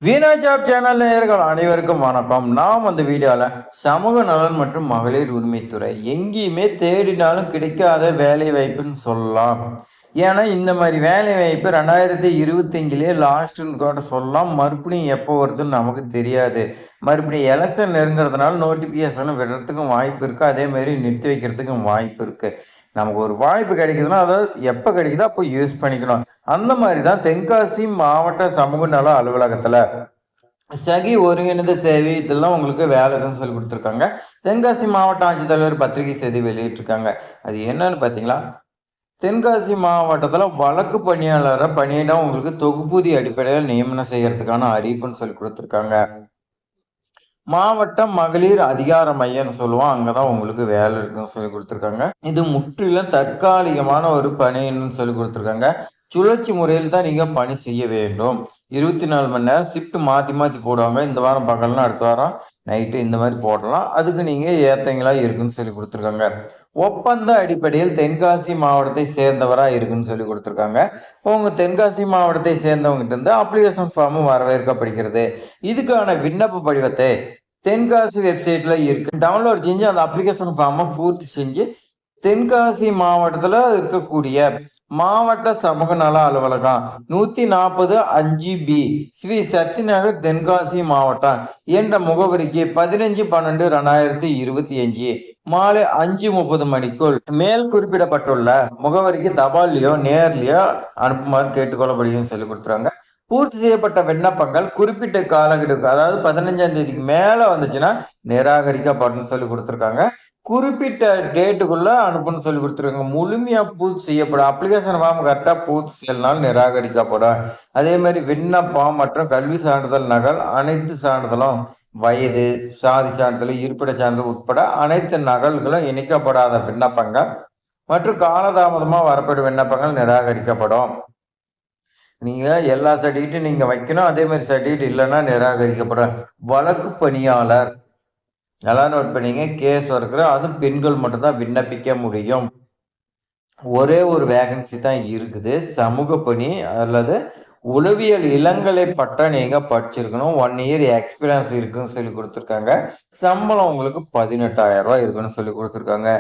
வீணா job channel நேயர்கள் அனைவருக்கும் வணக்கம். நாம் அந்த வீடியோவில் சமூக நலன் மற்றும் மகளிர் உரிமைத்துறை எங்கேயுமே தேடினாலும் கிடைக்காத வேலை வாய்ப்புன்னு சொல்லலாம். ஏன்னா இந்த மாதிரி வேலை வாய்ப்பு 2025 லாஸ்ட்டுன்னு கூட சொல்லலாம். மறுபடியும் எப்போ வருதுன்னு நமக்கு தெரியாது. மறுபடியும் எலெக்ஷன் நெருங்கிறதுனால நோட்டிஃபிகேஷன் விடுறதுக்கும் வாய்ப்பு இருக்குது. அதே மாதிரி நிறுத்தி வைக்கிறதுக்கும் வாய்ப்பு இருக்குது. நமக்கு ஒரு வாய்ப்பு கிடைக்குதுன்னா அதாவது எப்போ கிடைக்குதோ அப்போ யூஸ் பண்ணிக்கணும். அந்த மாதிரி தான் தென்காசி மாவட்ட சமூக நல அலுவலகத்துல சகி ஒருங்கிணைந்த சேவை இதெல்லாம் உங்களுக்கு வேலைன்னு சொல்லி கொடுத்துருக்காங்க. தென்காசி மாவட்ட ஆட்சித்தலைவர் பத்திரிகை செய்தி வெளியிட்டிருக்காங்க. அது என்னன்னு பார்த்தீங்களா, தென்காசி மாவட்டத்தில் வழக்கு பணியாளரை பணியிடம் உங்களுக்கு தொகுப்பூதிய அடிப்படையில் நியமனம் செய்யறதுக்கான அறிவிப்புன்னு சொல்லி கொடுத்துருக்காங்க. மாவட்ட மகளிர் அதிகார மையம்னு சொல்லுவோம். அங்கதான் உங்களுக்கு வேலை இருக்குன்னு சொல்லி கொடுத்துருக்காங்க. இது முற்றிலும் தற்காலிகமான ஒரு பணின்னு சொல்லி கொடுத்துருக்காங்க. சுழற்சி முறையில் தான் நீங்க பணி செய்ய வேண்டும். 24 மணி நேரம் ஷிஃப்ட் மாத்தி மாத்தி போடுவாங்க. இந்த வாரம் பகல்னா அடுத்த வாரம் நைட்டு இந்த மாதிரி போடலாம். அதுக்கு நீங்க ஏத்தங்களா இருக்குன்னு சொல்லி கொடுத்துருக்காங்க. ஒப்பந்த அடிப்படையில் தென்காசி மாவட்டத்தை சேர்ந்தவரா இருக்குன்னு சொல்லி கொடுத்துருக்காங்க. உங்க தென்காசி மாவட்டத்தை சேர்ந்தவங்கிட்ட இருந்து அப்ளிகேஷன் ஃபார்மும் வரவேற்கப்படுகிறது. இதுக்கான விண்ணப்ப படிவத்தை தென்காசி வெப்சைட்ல இருக்கு. டவுன்லோட் செஞ்சு அந்த அப்ளிகேஷன் ஃபார்மை பூர்த்தி செஞ்சு தென்காசி மாவட்டத்துல இருக்கக்கூடிய மாவட்ட சமூக நல அலுவலகம் 140 5B ஸ்ரீ சக்திநகர் தென்காசி மாவட்டம் என்ற முகவரிக்கு 15/12/2025 மாலை 5:30 மணிக்குள் மேல் குறிப்பிடப்பட்டுள்ள முகவரிக்கு தபால்லையோ நேர்லயோ அனுப்புமாறு கேட்டுக்கொள்ளப்படுகிறது சொல்லி கொடுத்துறாங்க. பூர்த்தி செய்யப்பட்ட விண்ணப்பங்கள் குறிப்பிட்ட காலக்கெடுக்கு அதாவது 15ஆம் தேதிக்கு மேல வந்துச்சுன்னா நிராகரிக்கப்படும் சொல்லி கொடுத்துருக்காங்க. குறிப்பிட்ட டேட்டுக்குள்ள அனுப்புன்னு சொல்லி கொடுத்துருக்காங்க. முழுமையா பூர்த்தி செய்யப்படும் அப்ளிகேஷன் ஃபார்ம் கரெக்டா பூர்த்தி செய்யலனாலும் நிராகரிக்கப்படும். அதே மாதிரி விண்ணப்பம் மற்றும் கல்வி சான்றிதழ் நகல் அனைத்து சான்றிதழும் வயது சாதி சான்றிதழ் இருப்பிட சான்றிதழ் உட்பட அனைத்து நகல்களும் இணைக்கப்படாத விண்ணப்பங்கள் மற்றும் காலதாமதமா வரப்படும் விண்ணப்பங்கள் நிராகரிக்கப்படும். நீங்க எல்லா சர்டிஃபிகேட்டும் நீங்க வைக்கணும். அதே மாதிரி சர்டிஃபிகேட் இல்லைன்னா நிராகரிக்கப்படும். வழக்கு பணியாளர் எல்லாம் நோட் பண்ணீங்க. கேஸ் ஒர்க்கர் அதுவும் பெண்கள் மட்டும்தான் விண்ணப்பிக்க முடியும். ஒரே ஒரு வேகன்சி தான் இருக்குது. சமூக பணி அல்லது உளவியல் இளங்கலை பட்டம் நீங்க படிச்சிருக்கணும். 1 இயர் எக்ஸ்பீரியன்ஸ் இருக்குன்னு சொல்லி கொடுத்துருக்காங்க. சம்பளம் உங்களுக்கு 18,000 ரூபாய் இருக்குன்னு சொல்லி கொடுத்துருக்காங்க.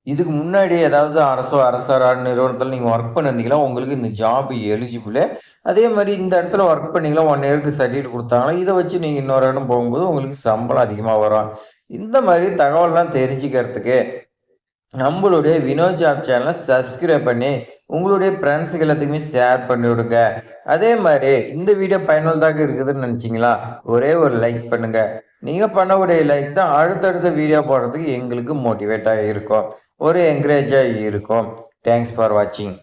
இதுக்கு முன்னாடி ஏதாவது அரசார் நிறுவனத்தில் நீங்கள் ஒர்க் பண்ணியிருந்தீங்களா, உங்களுக்கு இந்த ஜாப் எலிஜிபிள். அதே மாதிரி இந்த இடத்துல ஒர்க் பண்ணீங்களா, 1 இயருக்கு சர்டிஃபிகேட் கொடுத்தாங்களா, இதை வச்சு நீங்கள் இன்னொரு இடம் போகும்போது உங்களுக்கு சம்பளம் அதிகமாக வரும். இந்த மாதிரி தகவல்லாம் தெரிஞ்சுக்கிறதுக்கு நம்மளுடைய வினோத் ஜாப் சேனலை சப்ஸ்கிரைப் பண்ணி உங்களுடைய ஃப்ரெண்ட்ஸுக்கு எல்லாத்துக்குமே ஷேர் பண்ணி விடுங்க. அதே மாதிரி இந்த வீடியோ பயனுள்ளதாக இருக்குதுன்னு நினச்சிங்களா, ஒரே ஒரு லைக் பண்ணுங்க. நீங்கள் பண்ணக்கூடிய லைக் தான் அடுத்தடுத்த வீடியோ போடுறதுக்கு எங்களுக்கு மோட்டிவேட்டாக இருக்கும், ஒரு என்கரேஜாக இருக்கும். தேங்க்ஸ் ஃபார் வாட்சிங்.